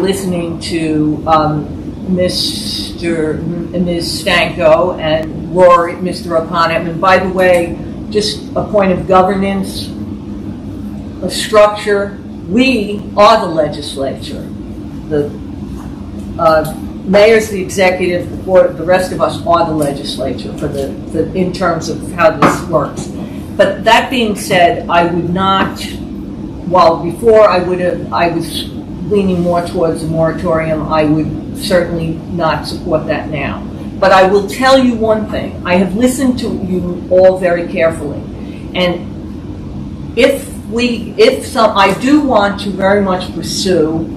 listening to Ms. Stanko and Rory, Mr. O'Connor. And by the way, just a point of governance, a structure. We are the legislature. The mayor's the executive. The rest of us are the legislature in terms of how this works. But that being said, I would not. While before I was leaning more towards a moratorium, I would certainly not support that now. But I will tell you one thing. I have listened to you all very carefully, and I do want to very much pursue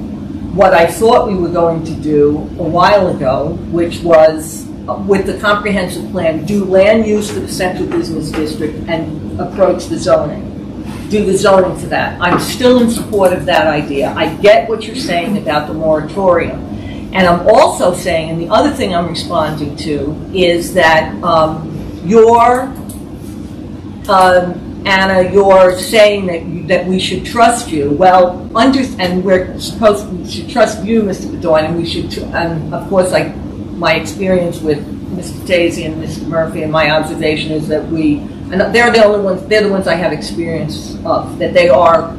what I thought we were going to do a while ago, which was with the comprehensive plan, do land use for the central business district and approach the zoning. Do the zoning for that. I'm still in support of that idea. I get what you're saying about the moratorium. And I'm also saying, and the other thing I'm responding to, is that Anna, you're saying that we should trust you. Well, and we should trust you, Mr. Bedoin, and we should, and of course, my experience with Mr. Tazy and Mr. Murphy, and my observation is that and they're the ones I have experience of, that they are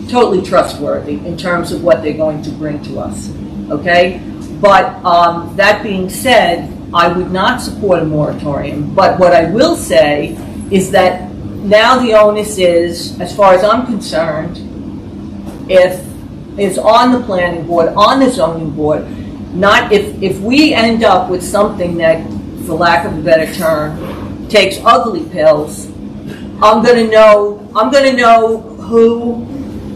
totally trustworthy in terms of what they're going to bring to us, okay? But that being said, I would not support a moratorium, but what I will say is that now the onus is, as far as I'm concerned, if it's on the planning board, on the zoning board, not if we end up with something that, for lack of a better term, takes ugly pills, I'm going to know who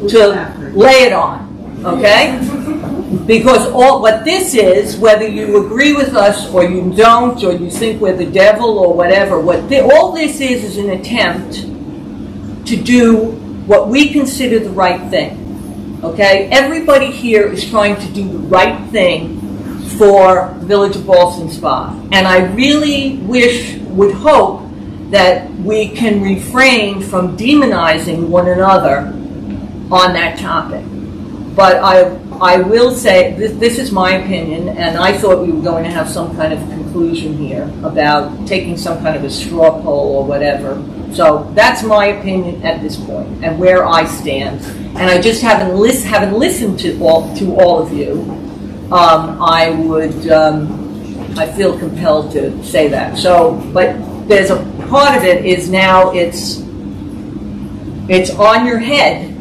to lay it on, okay? Because what this is, whether you agree with us or you don't, or you think we're the devil or whatever, all this is an attempt to do what we consider the right thing, okay? Everybody here is trying to do the right thing for the Village of Ballston Spa. And I really would hope that we can refrain from demonizing one another on that topic. But I will say, this is my opinion, and I thought we were going to have some kind of conclusion here about taking some kind of a straw poll or whatever. So that's my opinion at this point and where I stand. And I just haven't listened to all of you. I feel compelled to say that. So, but there's a part of it is now it's on your head,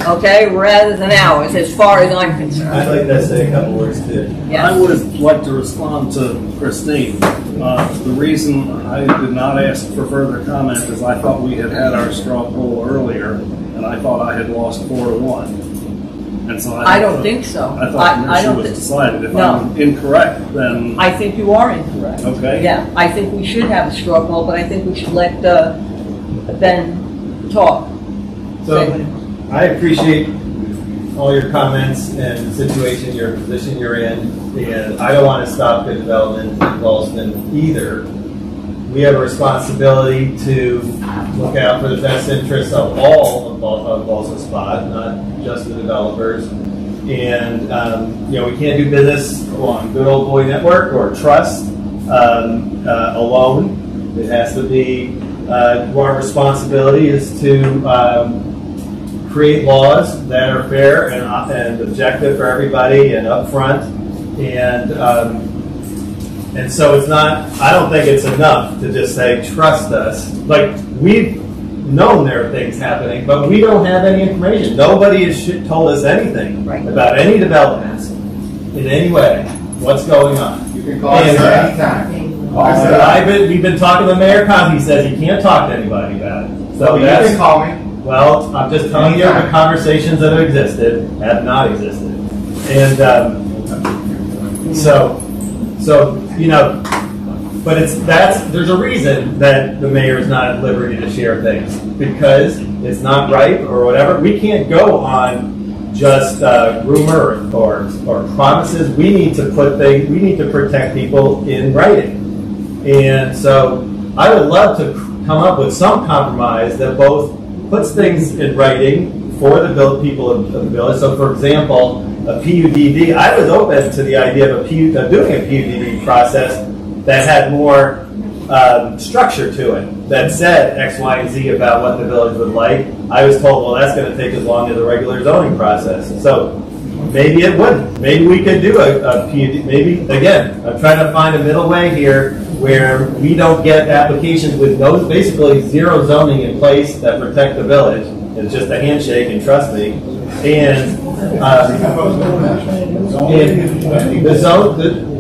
okay, rather than ours, as far as I'm concerned. I'd like to say a couple words too. Yes. I would like to respond to Christine. The reason I did not ask for further comment is I thought we had our straw poll earlier, and I thought I had lost 4-1. And so I don't think so. I thought the issue was decided. If I'm incorrect, then I think you are incorrect. Okay. Yeah, I think we should have a straw poll, but I think we should let Ben talk. So I appreciate all your comments and the situation, your position you're in, and I don't want to stop good development in Ballston either. We have a responsibility to look out for the best interests of all of Ballston Spa, not just the developers. And we can't do business on good old boy network or trust alone. It has to be our responsibility is to create laws that are fair and objective for everybody and upfront. And so it's not, I don't think it's enough to just say, trust us. Like, we've known there are things happening, but we don't have any information. Nobody has told us anything about any developments in any way. What's going on? You can call us anytime. We've been talking to Mayor Conti. He says he can't talk to anybody about it. So you can call me. Well, I'm just telling you the conversations that have existed have not existed. And so but there's a reason that the mayor is not at liberty to share things, because it's not right or whatever. We can't go on just rumor or promises. We need to protect people in writing. And so I would love to come up with some compromise that both puts things in writing for the people of the village. So, for example, a PUDD, I was open to the idea of doing a PUDD process that had more structure to it, that said X, Y, and Z about what the village would like. I was told, well, that's going to take as long as a regular zoning process. So maybe it wouldn't. Maybe we could do a PUD. Maybe, again, I'm trying to find a middle way here where we don't get applications with basically zero zoning in place that protect the village. It's just a handshake and trust me. And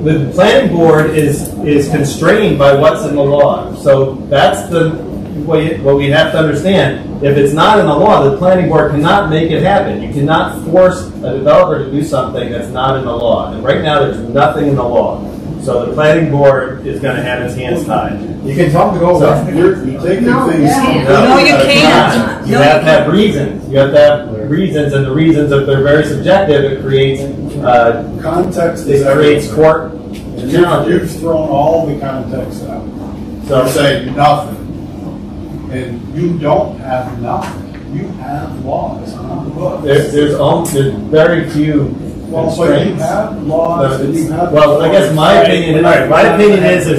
the planning board is constrained by what's in the law. So that's what we have to understand. If it's not in the law, the planning board cannot make it happen. You cannot force a developer to do something that's not in the law. And right now, there's nothing in the law. So the planning board is going to have its hands tied. You can tell them to go away. You're taking things. No, you can't. You have to have reasons. You have to have reasons, and the reasons, if they're very subjective, it creates Context it is creates everything. court. And you've thrown all the context out. So You're saying nothing. And you don't have nothing. You have laws on the books. there's very few Well, but you constraints. have laws and you have. Well, I guess my opinion is there's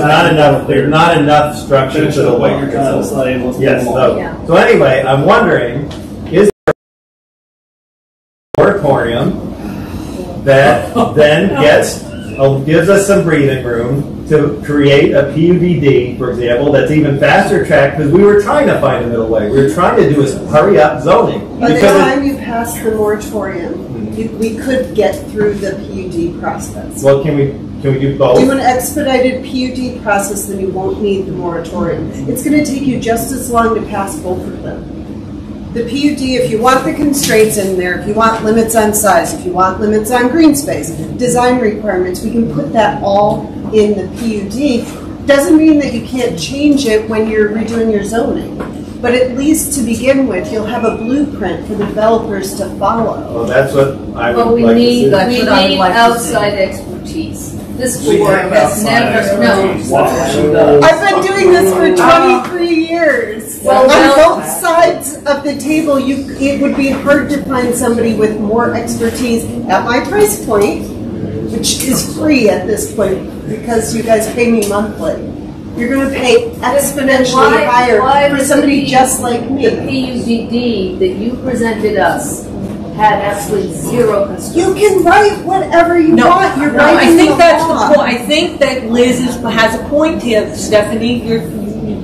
not enough structure Finish to the up what law. you're trying to say. Let's Yes. move on. So anyway, I'm wondering, is there a moratorium that then gives us some breathing room to create a PUDD, for example, that's even faster tracked, because we were trying to find a middle way. We were trying to do is hurry up zoning. By the time you pass the moratorium, we could get through the PUD process. Well, can we do both? Do an expedited PUD process, then you won't need the moratorium. It's going to take you just as long to pass both of them. The PUD, if you want the constraints in there, if you want limits on size, if you want limits on green space, design requirements, we can put that all in the PUD. Doesn't mean that you can't change it when you're redoing your zoning. But at least to begin with, you'll have a blueprint for the developers to follow. Well, that's what I would But we like need, to see. we need outside expertise. This board has never, I've been doing this for 23 years. Well, On both sides of the table, it would be hard to find somebody with more expertise at my price point, which is free at this point because you guys pay me monthly. You're going to pay exponentially higher for somebody just like me. The PUDD that you presented us had absolutely zero constraints. You can write whatever you want. You're writing I think the that's law. the point. I think that Liz has a point here, Stephanie.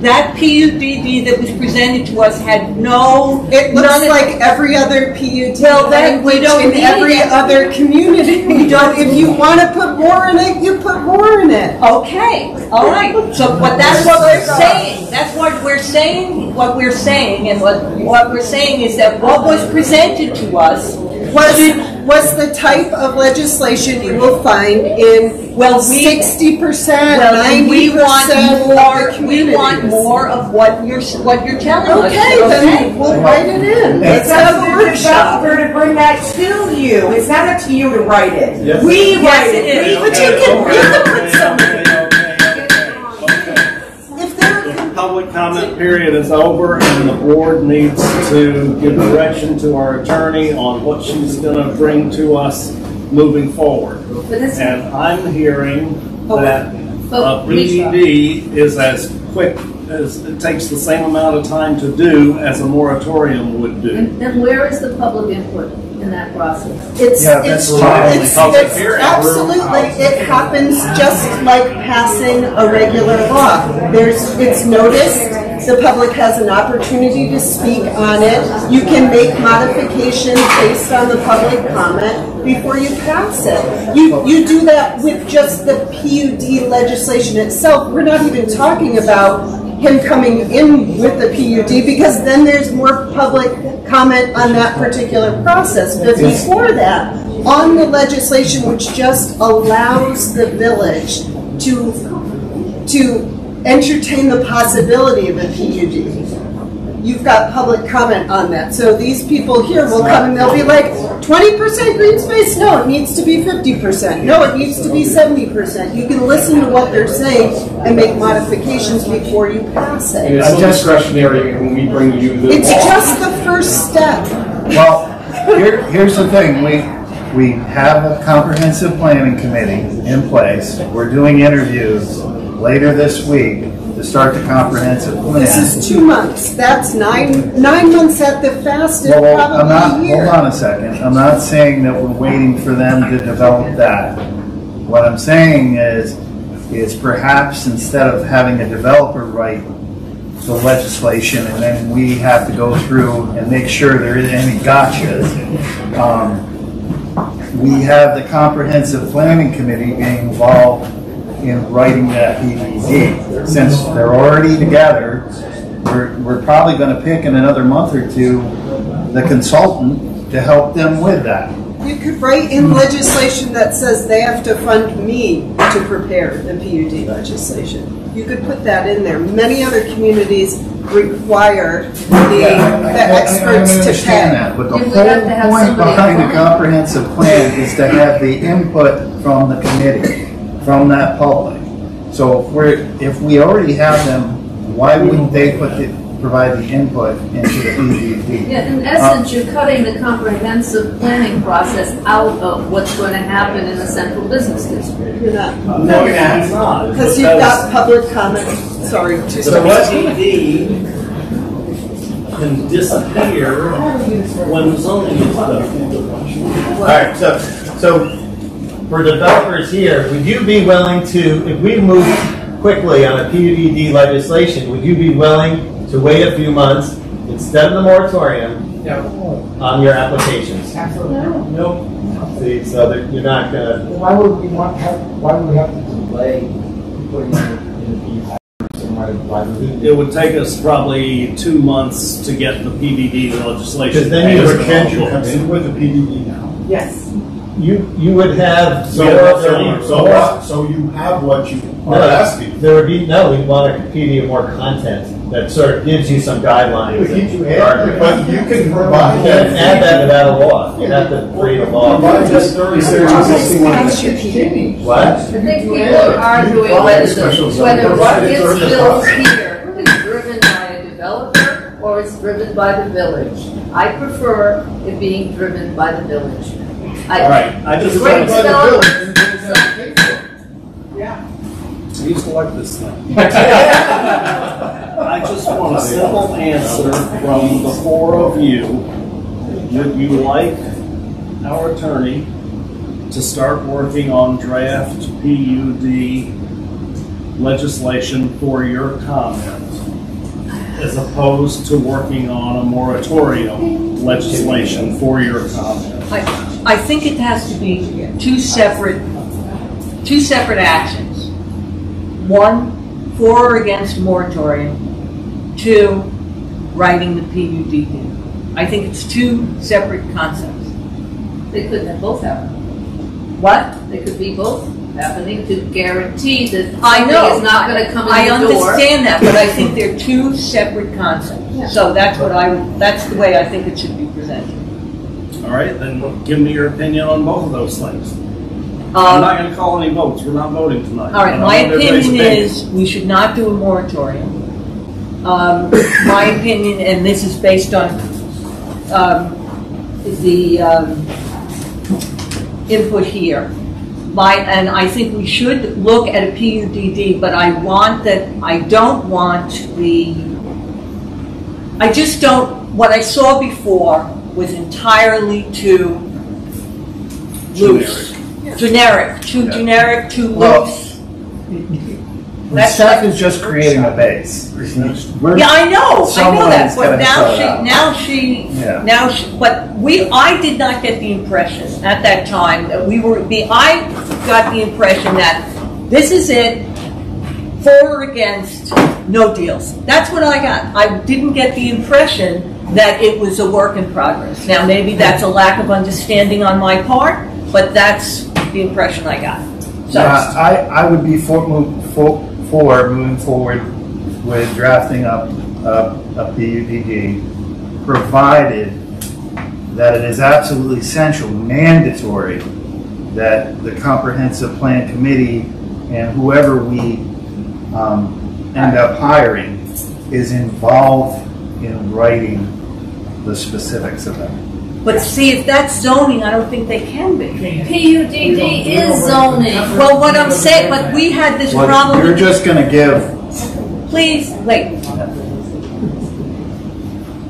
That PUDD that was presented to us had no. It looks like every other PUD Well, then we language don't in need every it. other community. We don't. If you want to put more in it, you put more in it. Okay, all right. So, but that's what we're saying. That's what we're saying. What we're saying, and what we're saying is that what was presented to us Was the type of legislation you will find in 60%, 90% we want of the more. community. We want more of what you're telling us. Okay, then we'll write it in. It's Let's up have to a the workshop. developer to bring that to you. It's not up to you to write it. Yes. We Yes, write it it. is. But you can put something. If they're The public comment period is over, and the board needs to give direction to our attorney on what she's going to bring to us moving forward. And I'm hearing that a PUD is as quick as it takes the same amount of time to do as a moratorium would do. And where is the public input in that process? It's public hearing. absolutely, it happens just like passing a regular law. It's noticed, the public has an opportunity to speak on it. You can make modifications based on the public comment before you pass it. You do that with just the PUD legislation itself. We're not even talking about him coming in with the PUD, because then there's more public comment on that particular process. But before that, on the legislation which just allows the village to entertain the possibility of a PUD, you've got public comment on that. So these people here will come and they'll be like, 20% green space? No, it needs to be 50%. No, it needs to be 70%. You can listen to what they're saying and make modifications before you pass it. It's discretionary when we bring you the It's law. just the first step. Well, here's the thing. we have a comprehensive planning committee in place. We're doing interviews later this week to start the comprehensive plan. This is 2 months. That's nine months at the fastest, Well, probably a year. hold on a second. I'm not saying that we're waiting for them to develop that. What I'm saying is perhaps instead of having a developer write the legislation and then we have to go through and make sure there isn't any gotchas, we have the comprehensive planning committee being involved in writing that PDD. Since they're already together, we're probably going to pick in another month or two the consultant to help them with that. You could write in legislation that says they have to fund me to prepare the PUD legislation. You could put that in there. Many other communities require the experts to pay. That, but the whole point behind the comprehensive plan is to have the input from the committee, from that public. So if we already have them, why wouldn't they provide the input into the PDD? Yeah, in essence, you're cutting the comprehensive planning process out of what's going to happen in the central business district. You're not. No, it's not. Because you've got public comment. Sorry. The PDD can disappear when zoning is done. All right, so for developers here, would you be willing to, if we move quickly on a PUD legislation, would you be willing to wait a few months instead of the moratorium on your applications? Absolutely. Nope. See, so that you're not gonna. Why would we have to delay putting it in the It would take us probably 2 months to get the PDD legislation. Because then you would Can't you come in with the PDD now? Yes. You would have So you have what you are asking. There would be no. We want a PD of more content that sort of gives you some guidelines. But you can provide You can't add that without a law. You have to create a law. Provide just 36 What? I think people are arguing whether what gets built here is driven by a developer or it's driven by the village. I prefer it being driven by the village. All right, I just Great developers. Yeah. I used to like this thing. I just want a simple answer from the four of you. Would you like our attorney to start working on draft PUD legislation for your comment, as opposed to working on a moratorium legislation for your comment? I think it has to be two separate actions. One, for or against moratorium. Two, writing the PUD. I think it's two separate concepts. They could have both happen. What? They could be both happening to guarantee that I know. something is not going to come in I the door. understand that, but I think they're two separate concepts. Yeah. So that's the way I think it should be presented. All right, then give me your opinion on both of those things. I'm not going to call any votes. We're not voting tonight. All right, my opinion is we should not do a moratorium. My opinion, and this is based on the input here. And I think we should look at a PUDD, but I just don't, what I saw before was entirely too loose. Generic, too loose. Seth is just creating a base. Yeah, I know that. But I did not get the impression at that time that I got the impression that this is it, for or against, no deals. That's what I got. I didn't get the impression that it was a work in progress. Now, maybe that's a lack of understanding on my part, but that's the impression I got. So, I would be for moving forward with drafting up a PUDD, provided that it is absolutely essential, mandatory, that the comprehensive plan committee and whoever we end up hiring is involved in writing the specifics of them. But see, if that's zoning, I don't think they can be. PUDD is zoning. Well, what I'm saying, but we had this problem. You're just going to give. Please, wait.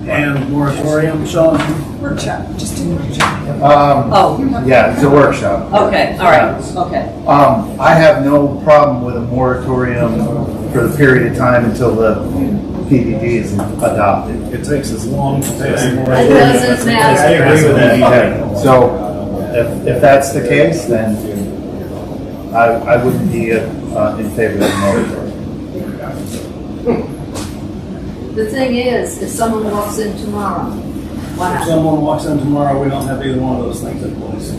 And moratorium, Sean? Workshop, just a workshop. Oh. Yeah, it's a workshop. Okay, all right, okay. I have no problem with a moratorium for the period of time until the PDD is adopted. It takes as long to pass a It moratorium. doesn't matter. I agree with that. Okay, so if that's the case, then I wouldn't be in favor of the moratorium. The thing is, if someone walks in tomorrow, what If happens? someone walks in tomorrow, we don't have either one of those things in place.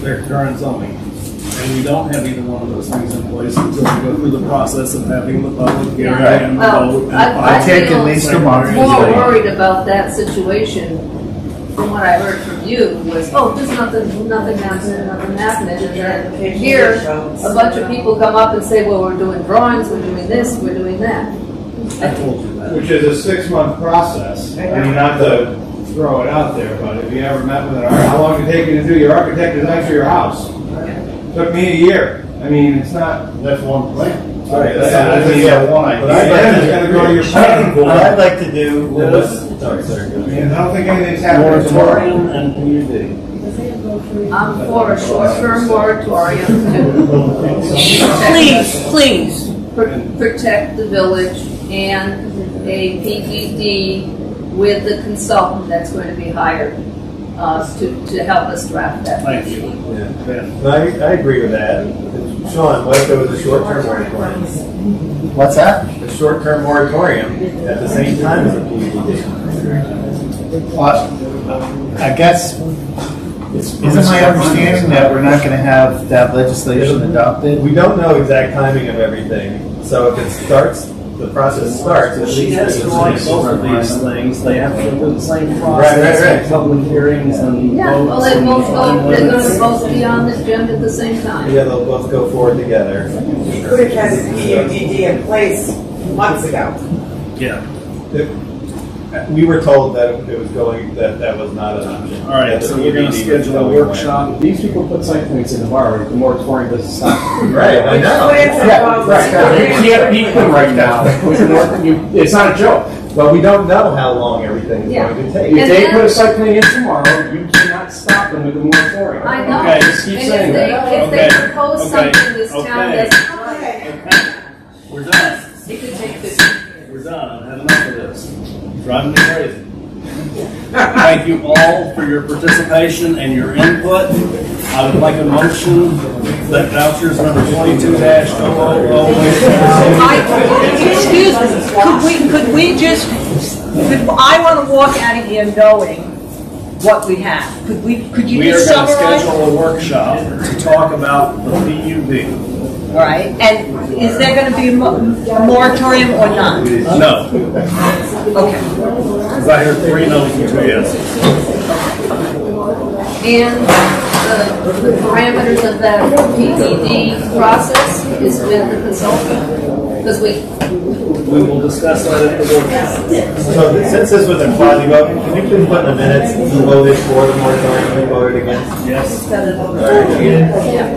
They're current zoning. And we don't have either one of those things in place until we go through the process of having the public hearing and the vote. I take feel at least a month. more worried about that situation from what I heard from you was, oh, there's nothing happening. And then here, a bunch of people come up and say, well, we're doing drawings, we're doing this, we're doing that. I told you that. Which is a 6-month process. I mean, not to throw it out there, but if you ever met with how long did it take you to do your architect design for your house? Took me a year. I mean, it's not. That's one plan. Right. Yeah, one idea. But I got to go to your planning board. What I'd like to do is, sorry, I mean, I don't think anything's happening tomorrow. Moratorium and PUD. I'm for a short-term moratorium Please. to protect the village and a PDD with the consultant that's going to be hired to help us draft that. Thank you. No, I agree with that. Sean, what if there was a short-term moratorium? What's that? A short-term moratorium at the same time as a PUD. I guess, isn't my understanding that we're not going to have that legislation adopted? We don't know exact timing of everything, so if it starts, the process starts. At She least has to it's like both of these things. They have to go through the same process, Right. public hearings and Yeah, well, votes. they're and going to both be on the agenda at the same time. Yeah, they'll both go forward together. We could have had the PUDD in place months ago. Yeah. We were told that it was going, that was not an option. All right, so we're going to schedule a workshop. These people put site plans in tomorrow, the moratorium doesn't stop. Right, I know. Yeah, right. You can't beat them right now. It's not a joke. Well, we don't know how long everything is going to take. If they put a site plan in tomorrow, you cannot stop them with the moratorium. I know. Okay, just keep And saying if they propose something this town Okay. doesn't, Okay. We're done. it could take 50. We're done. I've had enough of this. Driving me crazy. Thank you all for your participation and your input. I would like a motion that vouchers number 22-000. Excuse me, could we just, I want to walk out of here knowing what we have. Could you We are just going to summarize? schedule a workshop to talk about the PUD. All right, and is there going to be a moratorium or not? No, Okay. because I heard 3 no's and 2 yeses. And the parameters of that PDD process is with the consultant, because We will discuss that at the workshop. So since this was in quasi vote, can you please put in the minutes who voted for the moratorium and who voted against? Yes. yeah.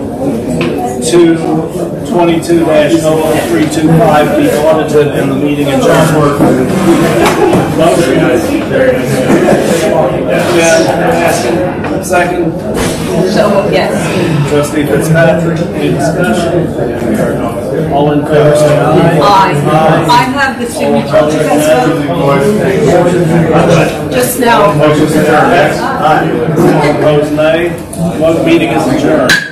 22-00325 be audited and the meeting adjourned. Motion. Second. So, yes. Trustee Fitzpatrick, any discussion? All in favor, say aye. I have the signature. Just now. Opposed, nay. Meeting is adjourned.